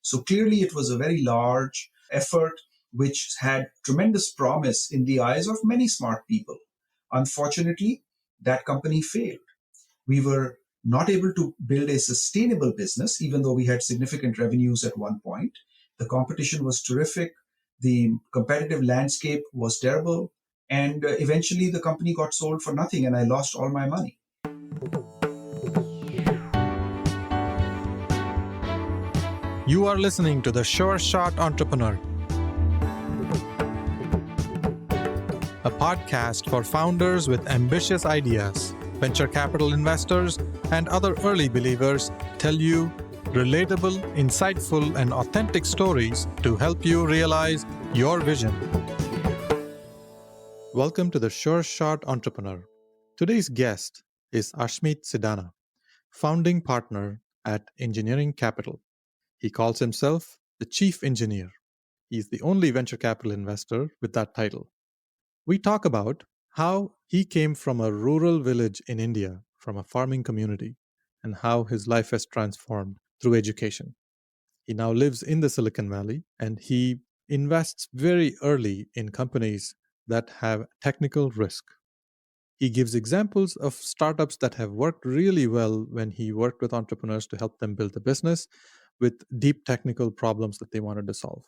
So clearly it was a very large effort which had tremendous promise in the eyes of many smart people. Unfortunately, that company failed. We were not able to build a sustainable business, even though we had significant revenues at one point. The competition was terrific. The competitive landscape was terrible. And eventually the company got sold for nothing and I lost all my money. You are listening to The Sure Shot Entrepreneur, a podcast for founders with ambitious ideas. Venture capital investors and other early believers tell you relatable, insightful, and authentic stories to help you realize your vision. Welcome to The Sure Shot Entrepreneur. Today's guest is Ashmeet Sidana, founding partner at Engineering Capital. He calls himself the Chief Engineer. He's the only venture capital investor with that title. We talk about how he came from a rural village in India, from a farming community, and how his life has transformed through education. He now lives in the Silicon Valley, and he invests very early in companies that have technical risk. He gives examples of startups that have worked really well when he worked with entrepreneurs to help them build a business with deep technical problems that they wanted to solve.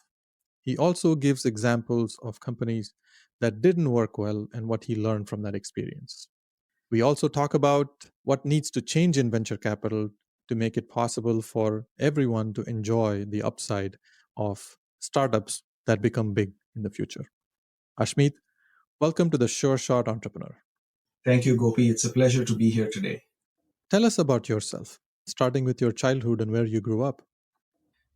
He also gives examples of companies that didn't work well and what he learned from that experience. We also talk about what needs to change in venture capital to make it possible for everyone to enjoy the upside of startups that become big in the future. Ashmeet, welcome to the Sure Shot Entrepreneur. Thank you, Gopi. It's a pleasure to be here today. Tell us about yourself, starting with your childhood and where you grew up.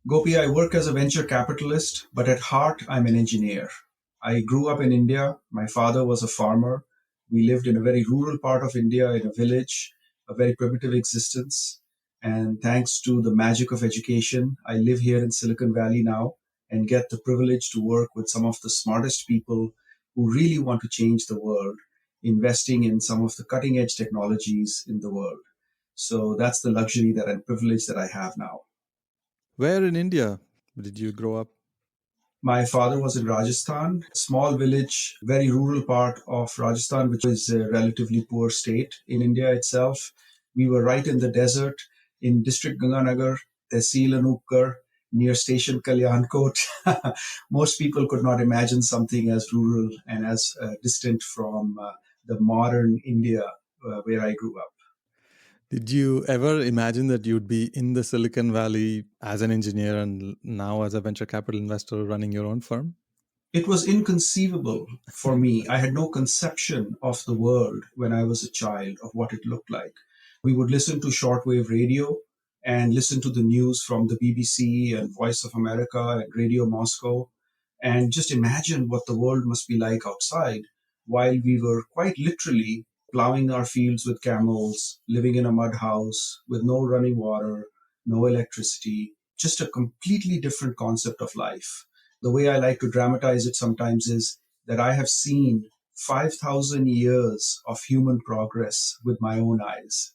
Gopi, I work as a venture capitalist, but at heart, I'm an engineer. I grew up in India. My father was a farmer. We lived in a very rural part of India, in a village, a very primitive existence. And thanks to the magic of education, I live here in Silicon Valley now and get the privilege to work with some of the smartest people who really want to change the world, investing in some of the cutting edge technologies in the world. So that's the luxury that and privilege that I have now. Where in India did you grow up? My father was in Rajasthan, a small village, very rural part of Rajasthan, which is a relatively poor state in India itself. We were right in the desert in district Ganganagar, Tehsil Anoopgarh, near station Kalyankot. Most people could not imagine something as rural and as distant from the modern India where I grew up. Did you ever imagine that you'd be in the Silicon Valley as an engineer and now as a venture capital investor running your own firm? It was inconceivable for me. I had no conception of the world when I was a child of what it looked like. We would listen to shortwave radio and listen to the news from the BBC and Voice of America and Radio Moscow and just imagine what the world must be like outside while we were quite literally plowing our fields with camels, living in a mud house with no running water, no electricity, just a completely different concept of life. The way I like to dramatize it sometimes is that I have seen 5,000 years of human progress with my own eyes.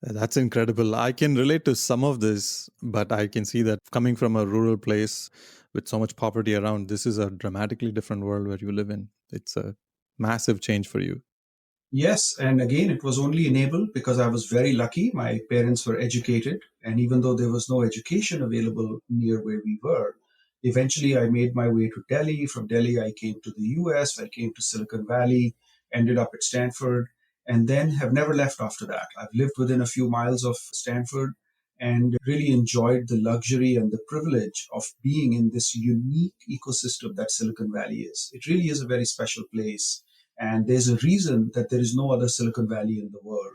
That's incredible. I can relate to some of this, but I can see that coming from a rural place with so much poverty around, this is a dramatically different world where you live in. It's a massive change for you. Yes, and again, it was only enabled because I was very lucky. My parents were educated, and even though there was no education available near where we were, eventually I made my way to Delhi. From Delhi, I came to the US, I came to Silicon Valley, ended up at Stanford, and then have never left after that. I've lived within a few miles of Stanford and really enjoyed the luxury and the privilege of being in this unique ecosystem that Silicon Valley is. It really is a very special place. And there's a reason that there is no other Silicon Valley in the world.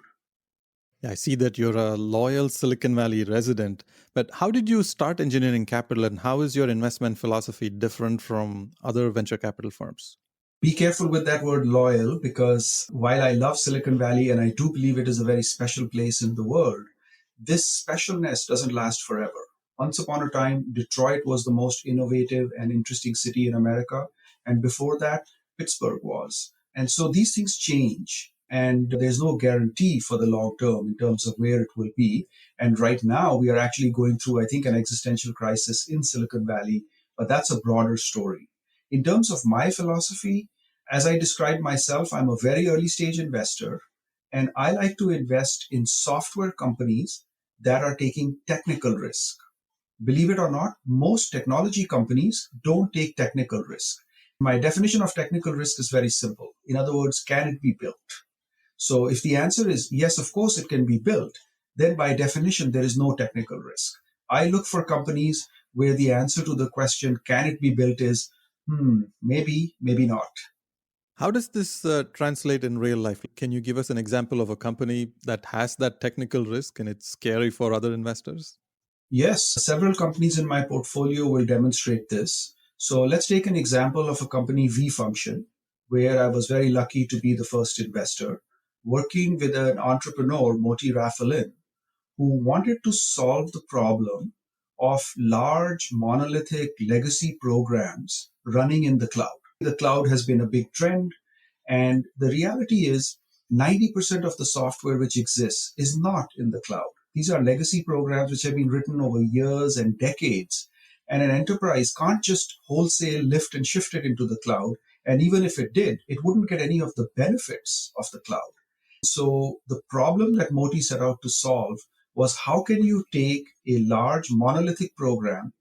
I see that you're a loyal Silicon Valley resident, but how did you start Engineering Capital and how is your investment philosophy different from other venture capital firms? Be careful with that word loyal, because while I love Silicon Valley and I do believe it is a very special place in the world, this specialness doesn't last forever. Once upon a time, Detroit was the most innovative and interesting city in America. And before that, Pittsburgh was. And so these things change. and there's no guarantee for the long term in terms of where it will be. And right now, we are actually going through, I think, an existential crisis in Silicon Valley, but that's a broader story. In terms of my philosophy, as I described myself, I'm a very early stage investor, and I like to invest in software companies that are taking technical risk. Believe it or not, most technology companies don't take technical risk. My definition of technical risk is very simple. In other words, can it be built? So if the answer is yes, of course it can be built, then by definition, there is no technical risk. I look for companies where the answer to the question, can it be built, is maybe, maybe not. How does this translate in real life? Can you give us an example of a company that has that technical risk and it's scary for other investors? Yes, several companies in my portfolio will demonstrate this. So let's take an example of a company, vFunction, where I was very lucky to be the first investor, working with an entrepreneur, Moti Rafalin, who wanted to solve the problem of large monolithic legacy programs running in the cloud. The cloud has been a big trend, and the reality is 90% of the software which exists is not in the cloud. These are legacy programs which have been written over years and decades. And an enterprise can't just wholesale lift and shift it into the cloud. And even if it did, it wouldn't get any of the benefits of the cloud. So the problem that Moti set out to solve was, how can you take a large monolithic program,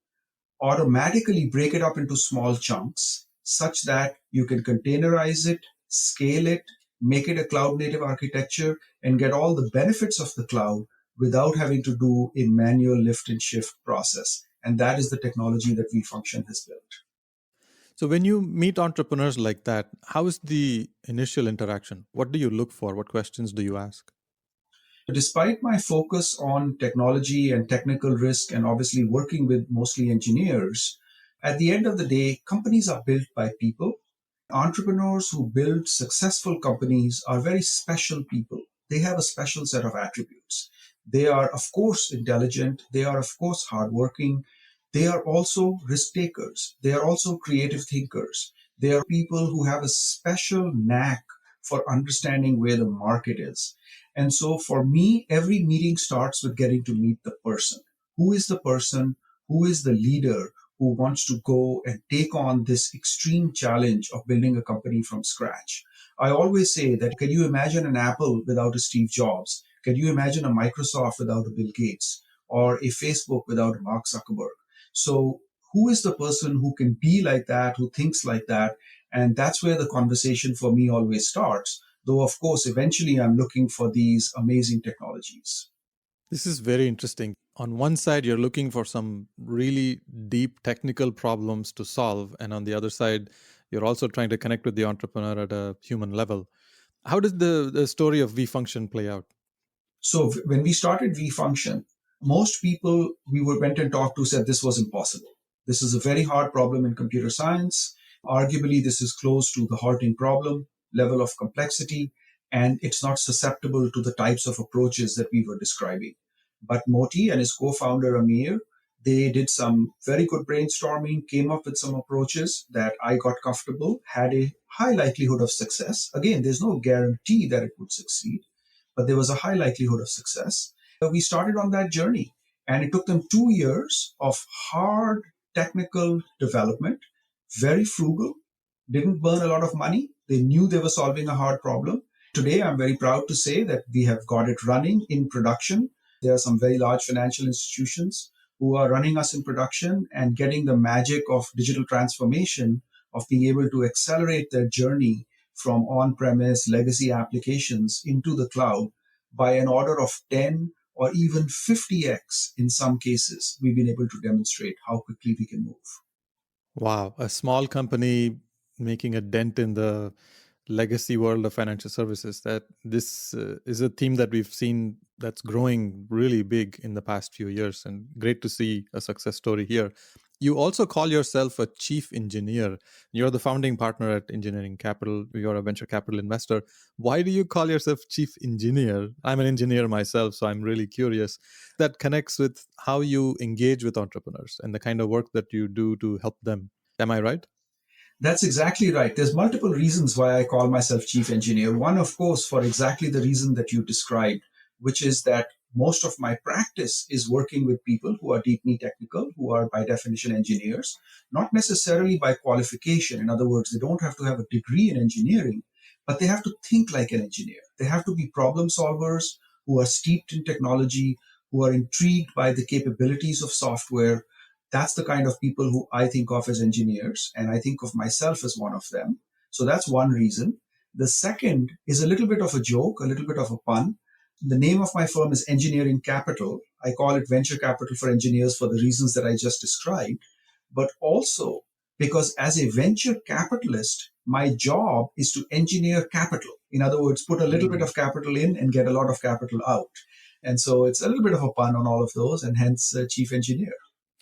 automatically break it up into small chunks such that you can containerize it, scale it, make it a cloud native architecture, and get all the benefits of the cloud without having to do a manual lift and shift process. And that is the technology that vFunction has built. So, when you meet entrepreneurs like that, how is the initial interaction? What do you look for? What questions do you ask? Despite my focus on technology and technical risk, and obviously working with mostly engineers, at the end of the day, companies are built by people. Entrepreneurs who build successful companies are very special people. They have a special set of attributes. They are, of course, intelligent. They are, of course, hardworking. They are also risk takers. They are also creative thinkers. They are people who have a special knack for understanding where the market is. And so for me, every meeting starts with getting to meet the person. Who is the person? Who is the leader who wants to go and take on this extreme challenge of building a company from scratch? I always say that, can you imagine an Apple without a Steve Jobs? Can you imagine a Microsoft without a Bill Gates, or a Facebook without a Mark Zuckerberg? So who is the person who can be like that, who thinks like that? And that's where the conversation for me always starts. Though, of course, eventually I'm looking for these amazing technologies. This is very interesting. On one side, you're looking for some really deep technical problems to solve. And on the other side, you're also trying to connect with the entrepreneur at a human level. How does the story of vFunction play out? So when we started vFunction, most people went and talked to said this was impossible. This is a very hard problem in computer science. Arguably, this is close to the halting problem level of complexity, and it's not susceptible to the types of approaches that we were describing. But Moti and his co-founder Amir, they did some very good brainstorming, came up with some approaches that I got comfortable, had a high likelihood of success. Again, there's no guarantee that it would succeed, but there was a high likelihood of success. We started on that journey, and it took them 2 years of hard technical development, very frugal, didn't burn a lot of money. They knew they were solving a hard problem. Today, I'm very proud to say that we have got it running in production. There are some very large financial institutions who are running us in production and getting the magic of digital transformation, of being able to accelerate their journey from on-premise legacy applications into the cloud by an order of 10 or even 50x in some cases. We've been able to demonstrate how quickly we can move. Wow, a small company making a dent in the legacy world of financial services. That this is a theme that we've seen that's growing really big in the past few years, and great to see a success story here. You also call yourself a chief engineer. You're the founding partner at Engineering Capital. You're a venture capital investor. Why do you call yourself chief engineer? I'm an engineer myself, so I'm really curious. That connects with how you engage with entrepreneurs and the kind of work that you do to help them. Am I right? That's exactly right. There's multiple reasons why I call myself chief engineer. One, of course, for exactly the reason that you described, which is that most of my practice is working with people who are deeply technical, who are by definition engineers, not necessarily by qualification. In other words, they don't have to have a degree in engineering, but they have to think like an engineer. They have to be problem solvers who are steeped in technology, who are intrigued by the capabilities of software. That's the kind of people who I think of as engineers, and I think of myself as one of them. So that's one reason. The second is a little bit of a joke, a little bit of a pun. The name of my firm is Engineering Capital. I call it venture capital for engineers for the reasons that I just described, but also because as a venture capitalist, my job is to engineer capital. In other words, put a little bit of capital in and get a lot of capital out. And so it's a little bit of a pun on all of those, and hence chief engineer.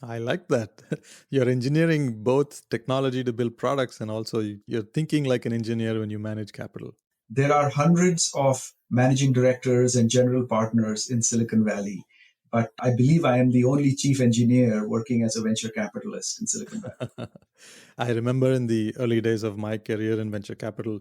I like that. You're engineering both technology to build products and also you're thinking like an engineer when you manage capital. There are hundreds of managing directors and general partners in Silicon Valley, but I believe I am the only chief engineer working as a venture capitalist in Silicon Valley. I remember in the early days of my career in venture capital,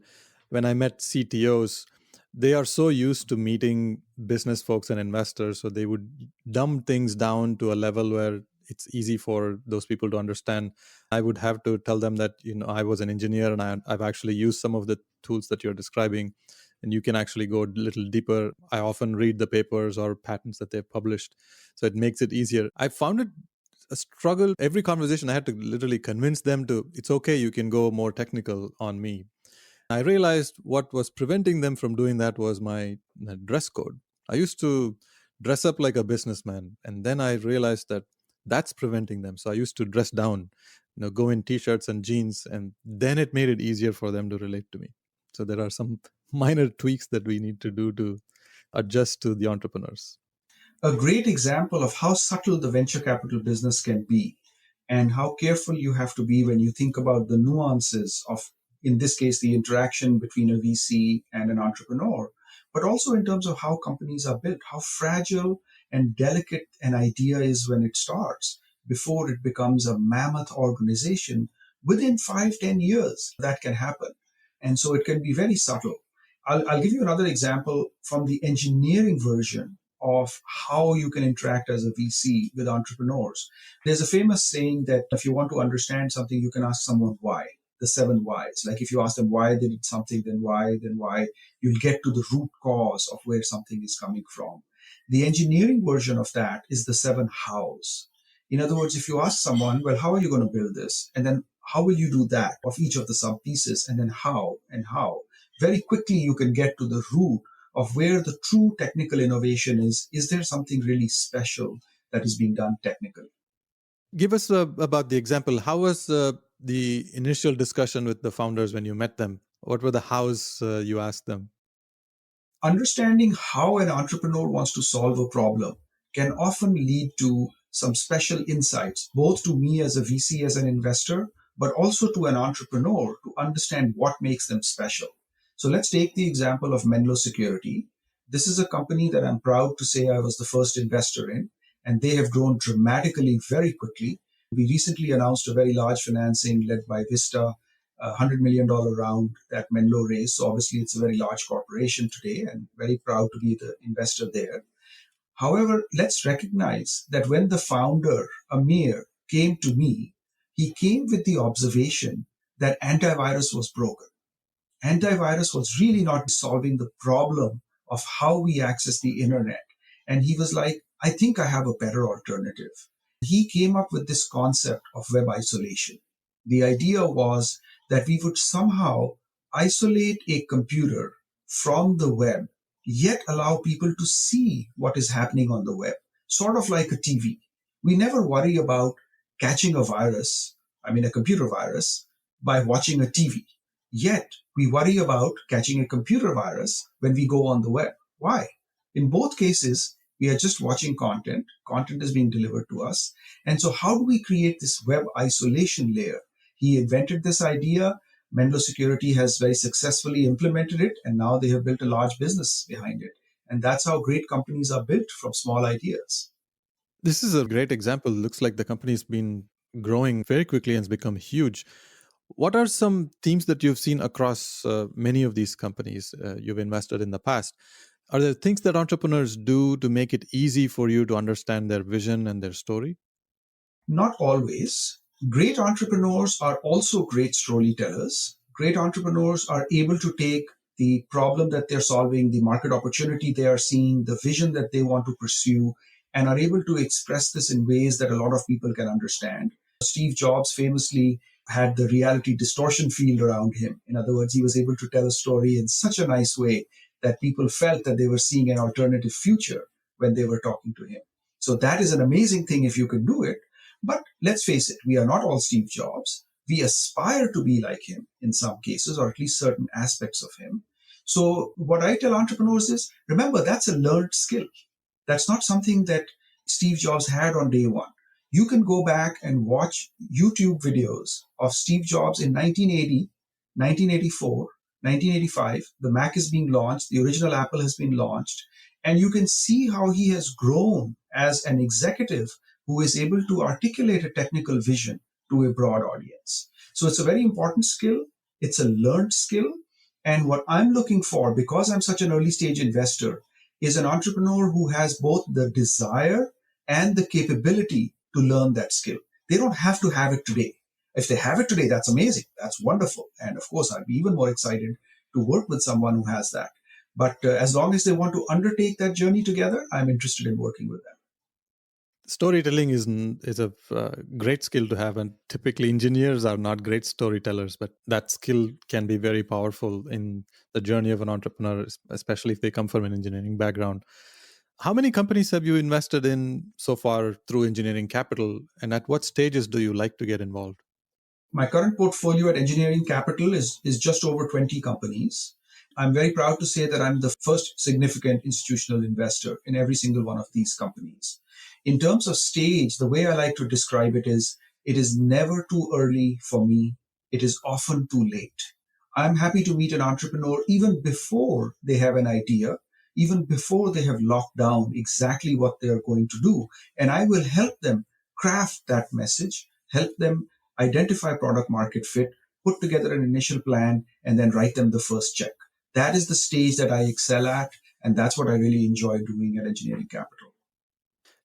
when I met CTOs, they are so used to meeting business folks and investors. So they would dumb things down to a level where it's easy for those people to understand. I would have to tell them that, I was an engineer and I've actually used some of the tools that you're describing. And you can actually go a little deeper. I often read the papers or patents that they've published. So it makes it easier. I found it a struggle. Every conversation I had to literally convince them to, it's okay, you can go more technical on me. I realized what was preventing them from doing that was my dress code. I used to dress up like a businessman, and then I realized that that's preventing them. So I used to dress down, go in t-shirts and jeans, and then it made it easier for them to relate to me. So there are some minor tweaks that we need to do to adjust to the entrepreneurs. A great example of how subtle the venture capital business can be and how careful you have to be when you think about the nuances of, in this case, the interaction between a VC and an entrepreneur, but also in terms of how companies are built, how fragile and delicate an idea is when it starts before it becomes a mammoth organization. Within 5, 10 years, that can happen. And so it can be very subtle. I'll give you another example from the engineering version of how you can interact as a VC with entrepreneurs. There's a famous saying that if you want to understand something, you can ask someone why, the 7 whys. Like if you ask them why they did something, then why, you'll get to the root cause of where something is coming from. The engineering version of that is the 7 hows. In other words, if you ask someone, well, how are you going to build this? And then how will you do that of each of the sub pieces? And then how and how? Very quickly, you can get to the root of where the true technical innovation is. Is there something really special that is being done technically? Give us about the example. How was the initial discussion with the founders when you met them? What were the hows you asked them? Understanding how an entrepreneur wants to solve a problem can often lead to some special insights, both to me as a VC, as an investor, but also to an entrepreneur to understand what makes them special. So let's take the example of Menlo Security. This is a company that I'm proud to say I was the first investor in, and they have grown dramatically very quickly. We recently announced a very large financing led by Vista, $100 million round that Menlo raised. So obviously, it's a very large corporation today, and very proud to be the investor there. However, let's recognize that when the founder, Amir, came to me, he came with the observation that antivirus was broken. Antivirus was really not solving the problem of how we access the internet. And he was like, I think I have a better alternative. He came up with this concept of web isolation. The idea was that we would somehow isolate a computer from the web, yet allow people to see what is happening on the web, sort of like a TV. We never worry about catching a virus, I mean, a computer virus, by watching a TV. Yet, we worry about catching a computer virus when we go on the web. Why? In both cases, we are just watching content. Content is being delivered to us. And so, how do we create this web isolation layer? He invented this idea. Menlo Security has very successfully implemented it, and now they have built a large business behind it. And that's how great companies are built, from small ideas. This is a great example. Looks like the company's been growing very quickly and has become huge. What are some themes that you've seen across many of these companies you've invested in the past? Are there things that entrepreneurs do to make it easy for you to understand their vision and their story? Not always. Great entrepreneurs are also great storytellers. Great entrepreneurs are able to take the problem that they're solving, the market opportunity they are seeing, the vision that they want to pursue, and are able to express this in ways that a lot of people can understand. Steve Jobs famously had the reality distortion field around him. In other words, he was able to tell a story in such a nice way that people felt that they were seeing an alternative future when they were talking to him. So that is an amazing thing if you can do it. But let's face it, we are not all Steve Jobs. We aspire to be like him in some cases, or at least certain aspects of him. So, what I tell entrepreneurs is remember, that's a learned skill. That's not something that Steve Jobs had on day one. You can go back and watch YouTube videos of Steve Jobs in 1980, 1984, 1985. The Mac is being launched, the original Apple has been launched, and you can see how he has grown as an executive who is able to articulate a technical vision to a broad audience. So it's a very important skill. It's a learned skill. And what I'm looking for, because I'm such an early stage investor, is an entrepreneur who has both the desire and the capability to learn that skill. They don't have to have it today. If they have it today, that's amazing. That's wonderful. And of course, I'd be even more excited to work with someone who has that. But as long as they want to undertake that journey together, I'm interested in working with them. Storytelling is a great skill to have, and typically engineers are not great storytellers, but that skill can be very powerful in the journey of an entrepreneur, especially if they come from an engineering background. How many companies have you invested in so far through engineering capital, and at what stages do you like to get involved? My current portfolio at Engineering Capital is just over 20 companies. I'm very proud to say that I'm the first significant institutional investor in every single one of these companies. In terms of stage, the way I like to describe it is never too early for me. It is often too late. I'm happy to meet an entrepreneur even before they have an idea, even before they have locked down exactly what they're going to do. And I will help them craft that message, help them identify product market fit, put together an initial plan, and then write them the first check. That is the stage that I excel at, and that's what I really enjoy doing at Engineering Capital.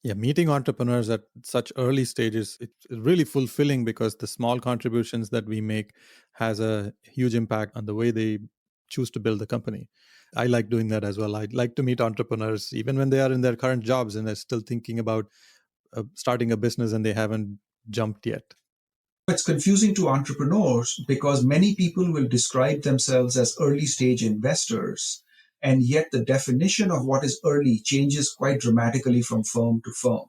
Yeah, meeting entrepreneurs at such early stages, it's really fulfilling because the small contributions that we make has a huge impact on the way they choose to build the company. I like doing that as well. I'd like to meet entrepreneurs even when they are in their current jobs and they're still thinking about starting a business and they haven't jumped yet. It's confusing to entrepreneurs because many people will describe themselves as early stage investors, and yet the definition of what is early changes quite dramatically from firm to firm.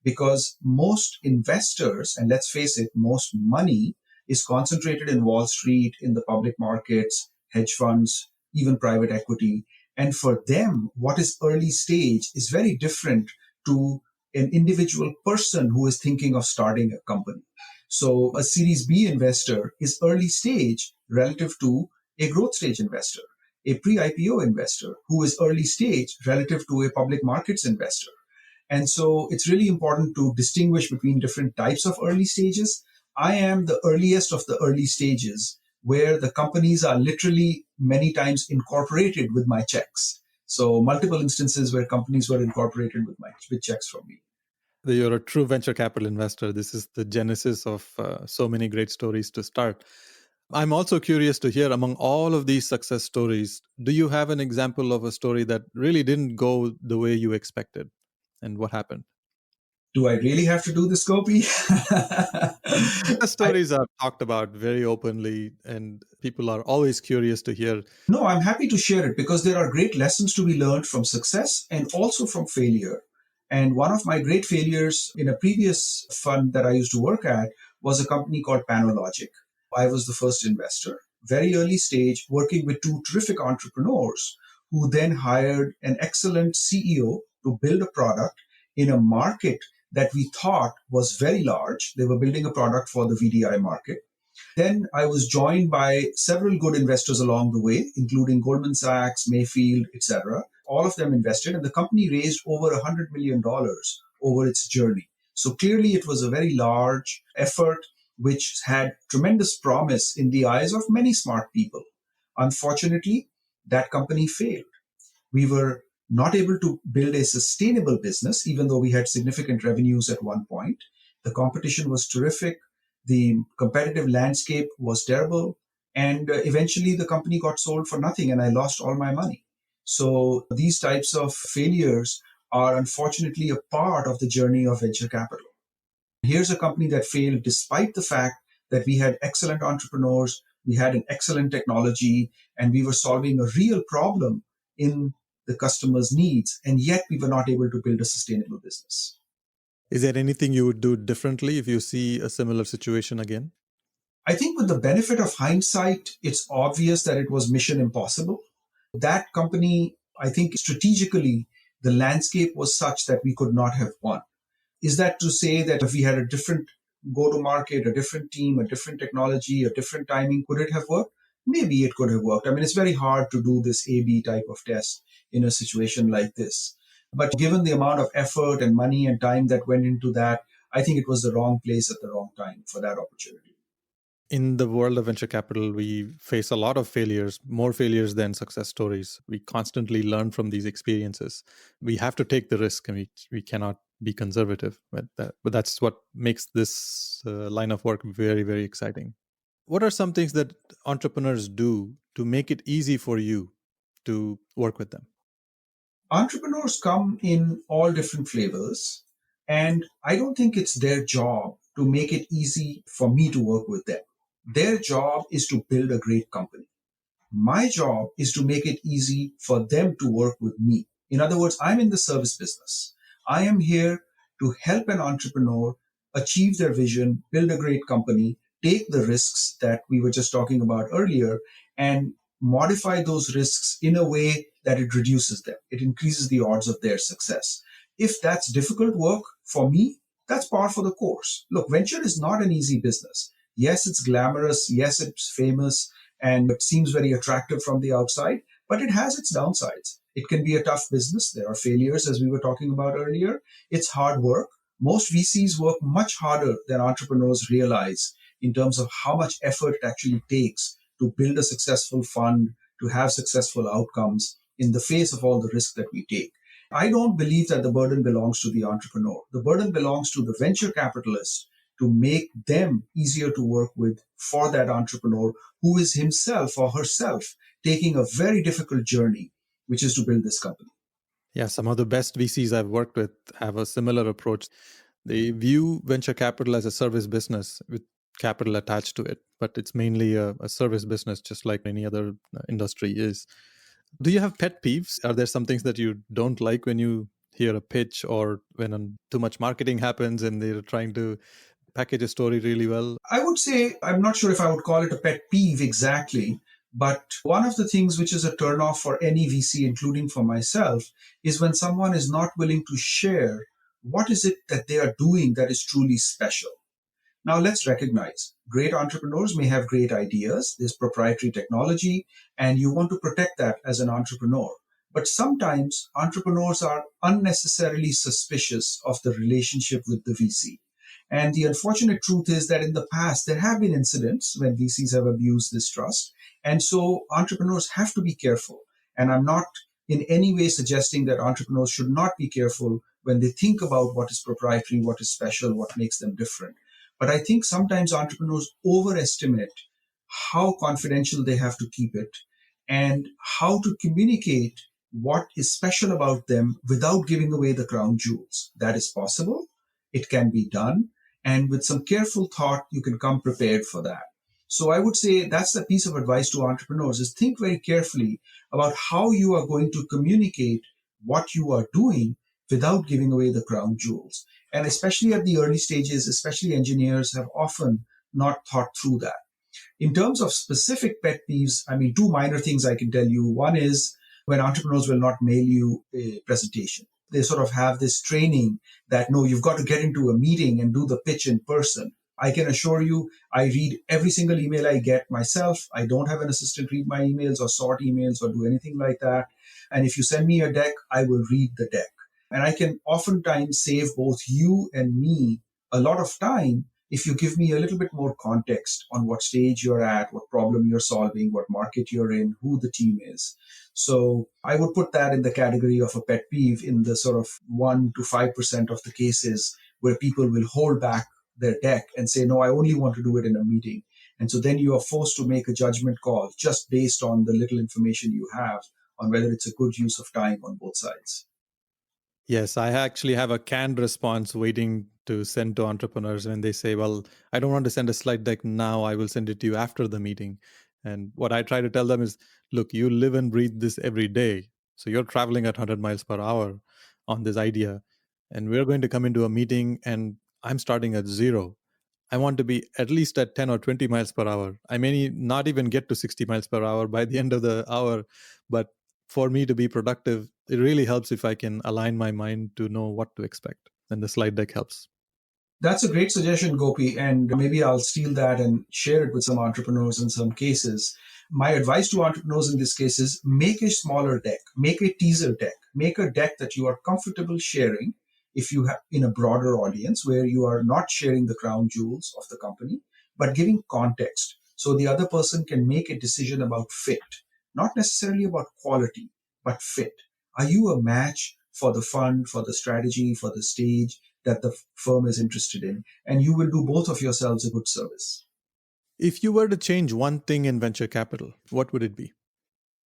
Because most investors, and let's face it, most money is concentrated in Wall Street, in the public markets, hedge funds, even private equity. And for them, what is early stage is very different to an individual person who is thinking of starting a company. So a Series B investor is early stage relative to a growth stage investor, a pre-IPO investor who is early stage relative to a public markets investor. And so it's really important to distinguish between different types of early stages. I am the earliest of the early stages where the companies are literally many times incorporated with my checks. So multiple instances where companies were incorporated with checks from me. You're a true venture capital investor. This is the genesis of so many great stories to start. I'm also curious to hear among all of these success stories, do you have an example of a story that really didn't go the way you expected? And what happened? Do I really have to do this, Gopi? Success I, stories are talked about very openly, and people are always curious to hear. No, I'm happy to share it because there are great lessons to be learned from success and also from failure. And one of my great failures in a previous fund that I used to work at was a company called PanoLogic. I was the first investor, very early stage, working with two terrific entrepreneurs who then hired an excellent CEO to build a product in a market that we thought was very large. They were building a product for the VDI market. Then I was joined by several good investors along the way, including Goldman Sachs, Mayfield, etc. All of them invested, and the company raised over $100 million over its journey. So clearly, it was a very large effort which had tremendous promise in the eyes of many smart people. Unfortunately, that company failed. We were not able to build a sustainable business, even though we had significant revenues at one point. The competition was terrific. The competitive landscape was terrible. And eventually the company got sold for nothing and I lost all my money. So these types of failures are unfortunately a part of the journey of venture capital. Here's a company that failed despite the fact that we had excellent entrepreneurs, we had an excellent technology, and we were solving a real problem in the customer's needs, and yet we were not able to build a sustainable business. Is there anything you would do differently if you see a similar situation again? I think with the benefit of hindsight, it's obvious that it was mission impossible. That company, I think strategically, the landscape was such that we could not have won. Is that to say that if we had a different go to market, a different team, a different technology, a different timing, could it have worked? Maybe it could have worked. I mean, it's very hard to do this A B type of test in a situation like this. But given the amount of effort and money and time that went into that, I think it was the wrong place at the wrong time for that opportunity. In the world of venture capital, we face a lot of failures, more failures than success stories. We constantly learn from these experiences. We have to take the risk and we cannot be conservative. But that's what makes this line of work very, very exciting. What are some things that entrepreneurs do to make it easy for you to work with them? Entrepreneurs come in all different flavors, and I don't think it's their job to make it easy for me to work with them. Their job is to build a great company. My job is to make it easy for them to work with me. In other words, I'm in the service business. I am here to help an entrepreneur achieve their vision, build a great company, take the risks that we were just talking about earlier, and modify those risks in a way that it reduces them. It increases the odds of their success. If that's difficult work for me, that's par for the course. Look, venture is not an easy business. Yes, it's glamorous. Yes, it's famous and it seems very attractive from the outside, but it has its downsides. It can be a tough business. There are failures, as we were talking about earlier. It's hard work. Most VCs work much harder than entrepreneurs realize in terms of how much effort it actually takes to build a successful fund, to have successful outcomes in the face of all the risk that we take. I don't believe that the burden belongs to the entrepreneur. The burden belongs to the venture capitalist to make them easier to work with for that entrepreneur who is himself or herself taking a very difficult journey, which is to build this company. Yeah, some of the best VCs I've worked with have a similar approach. They view venture capital as a service business with capital attached to it, but it's mainly a service business, just like any other industry is. Do you have pet peeves? Are there some things that you don't like when you hear a pitch or when too much marketing happens and they're trying to package a story really well? I would say, I'm not sure if I would call it a pet peeve exactly, but one of the things which is a turnoff for any VC, including for myself, is when someone is not willing to share what is it that they are doing that is truly special. Now, let's recognize great entrepreneurs may have great ideas, there's proprietary technology, and you want to protect that as an entrepreneur. But sometimes entrepreneurs are unnecessarily suspicious of the relationship with the VC. And the unfortunate truth is that in the past, there have been incidents when VCs have abused this trust. And so entrepreneurs have to be careful. And I'm not in any way suggesting that entrepreneurs should not be careful when they think about what is proprietary, what is special, what makes them different. But I think sometimes entrepreneurs overestimate how confidential they have to keep it and how to communicate what is special about them without giving away the crown jewels. That is possible. It can be done. And with some careful thought, you can come prepared for that. So I would say that's the piece of advice to entrepreneurs is think very carefully about how you are going to communicate what you are doing without giving away the crown jewels. And especially at the early stages, especially engineers have often not thought through that. In terms of specific pet peeves, I mean, two minor things I can tell you. One is when entrepreneurs will not mail you a presentation. They sort of have this training that, no, you've got to get into a meeting and do the pitch in person. I can assure you, I read every single email I get myself. I don't have an assistant read my emails or sort emails or do anything like that. And if you send me a deck, I will read the deck. And I can oftentimes save both you and me a lot of time if you give me a little bit more context on what stage you're at, what problem you're solving, what market you're in, who the team is. So I would put that in the category of a pet peeve in the sort of 1 to 5% of the cases where people will hold back their deck and say, no, I only want to do it in a meeting. And so then you are forced to make a judgment call just based on the little information you have on whether it's a good use of time on both sides. Yes, I actually have a canned response waiting to send to entrepreneurs when they say, well, I don't want to send a slide deck now. I will send it to you after the meeting. And what I try to tell them is, look, you live and breathe this every day. So you're traveling at 100 miles per hour on this idea. And we're going to come into a meeting and I'm starting at zero. I want to be at least at 10 or 20 miles per hour. I may not even get to 60 miles per hour by the end of the hour, but for me to be productive, it really helps if I can align my mind to know what to expect. And the slide deck helps. That's a great suggestion, Gopi, and maybe I'll steal that and share it with some entrepreneurs in some cases. My advice to entrepreneurs in this case is make a smaller deck, make a teaser deck, make a deck that you are comfortable sharing if you have in a broader audience where you are not sharing the crown jewels of the company, but giving context so the other person can make a decision about fit, not necessarily about quality, but fit. Are you a match for the fund, for the strategy, for the stage that the firm is interested in? And you will do both of yourselves a good service. If you were to change one thing in venture capital, what would it be?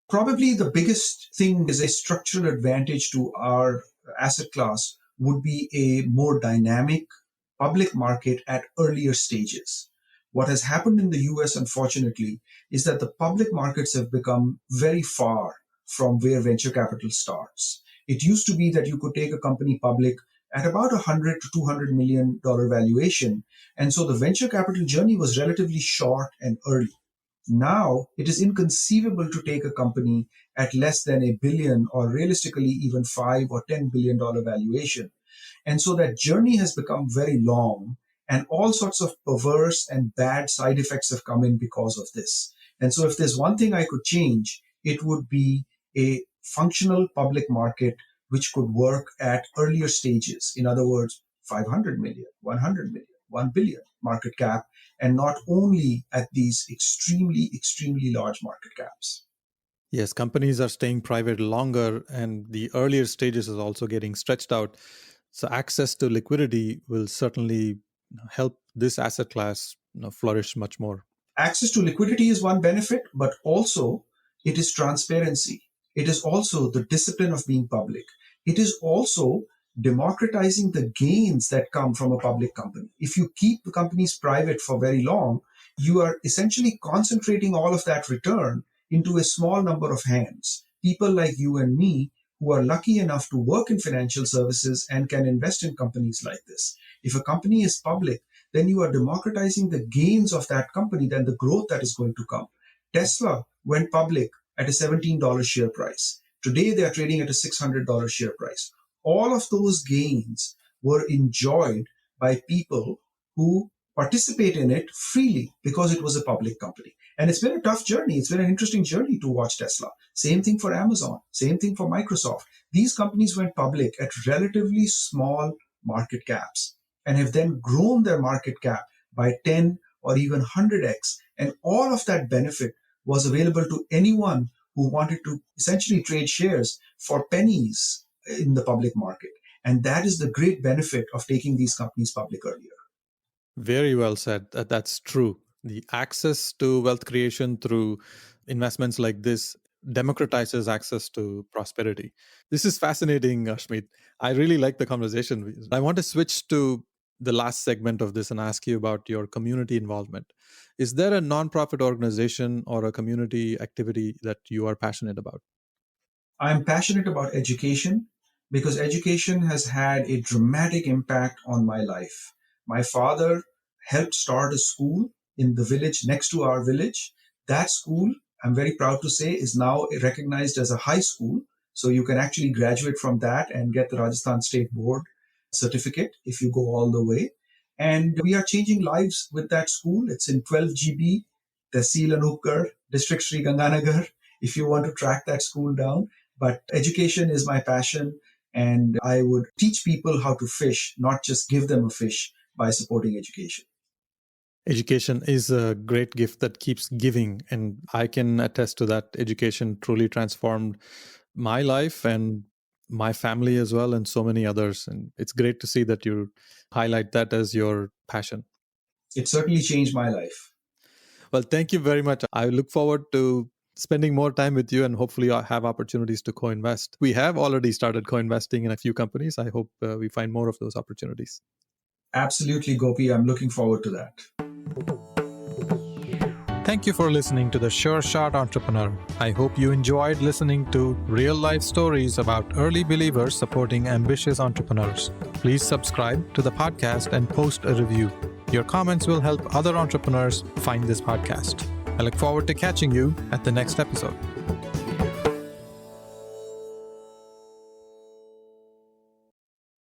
Probably the biggest thing is a structural advantage to our asset class would be a more dynamic public market at earlier stages. What has happened in the US, unfortunately, is that the public markets have become very far from where venture capital starts. It used to be that you could take a company public at about $100 to $200 million valuation. And so the venture capital journey was relatively short and early. Now, it is inconceivable to take a company at less than a billion or realistically even $5 or $10 billion valuation. And so that journey has become very long, and all sorts of perverse and bad side effects have come in because of this. And so, if there's one thing I could change, it would be a functional public market which could work at earlier stages. In other words, 500 million, 100 million, 1 billion market cap, and not only at these extremely, extremely large market caps. Yes, companies are staying private longer and the earlier stages is also getting stretched out. So access to liquidity will certainly help this asset class flourish much more. Access to liquidity is one benefit, but also it is transparency. It is also the discipline of being public. It is also democratizing the gains that come from a public company. If you keep the companies private for very long, you are essentially concentrating all of that return into a small number of hands. People like you and me who are lucky enough to work in financial services and can invest in companies like this. If a company is public, then you are democratizing the gains of that company, then the growth that is going to come. Tesla went public at a $17 share price. Today they are trading at a $600 share price. All of those gains were enjoyed by people who participate in it freely because it was a public company. And it's been a tough journey. It's been an interesting journey to watch Tesla. Same thing for Amazon. Same thing for Microsoft. These companies went public at relatively small market caps and have then grown their market cap by 10 or even 100x. And all of that benefit was available to anyone who wanted to essentially trade shares for pennies in the public market. And that is the great benefit of taking these companies public earlier. Very well said. That's true. The access to wealth creation through investments like this democratizes access to prosperity. This is fascinating, Ashmeet. I really like the conversation. I want to switch to the last segment of this and ask you about your community involvement. Is there a nonprofit organization or a community activity that you are passionate about? I'm passionate about education because education has had a dramatic impact on my life. My father helped start a school in the village next to our village. That school, I'm very proud to say, is now recognized as a high school. So you can actually graduate from that and get the Rajasthan State Board certificate if you go all the way. And we are changing lives with that school. It's in 12 GB, Tehsil Anuppgarh, District Sri Ganganagar, if you want to track that school down. But education is my passion, and I would teach people how to fish, not just give them a fish by supporting education. Education is a great gift that keeps giving, and I can attest to that. Education truly transformed my life and my family as well, and so many others. And it's great to see that you highlight that as your passion. It certainly changed my life. Well, thank you very much. I look forward to spending more time with you, and hopefully I'll have opportunities to co-invest. We have already started co-investing in a few companies. I hope we find more of those opportunities. Absolutely, Gopi. I'm looking forward to that. Thank you for listening to The Sure Shot Entrepreneur. I hope you enjoyed listening to real life stories about early believers supporting ambitious entrepreneurs. Please subscribe to the podcast and post a review. Your comments will help other entrepreneurs find this podcast. I look forward to catching you at the next episode.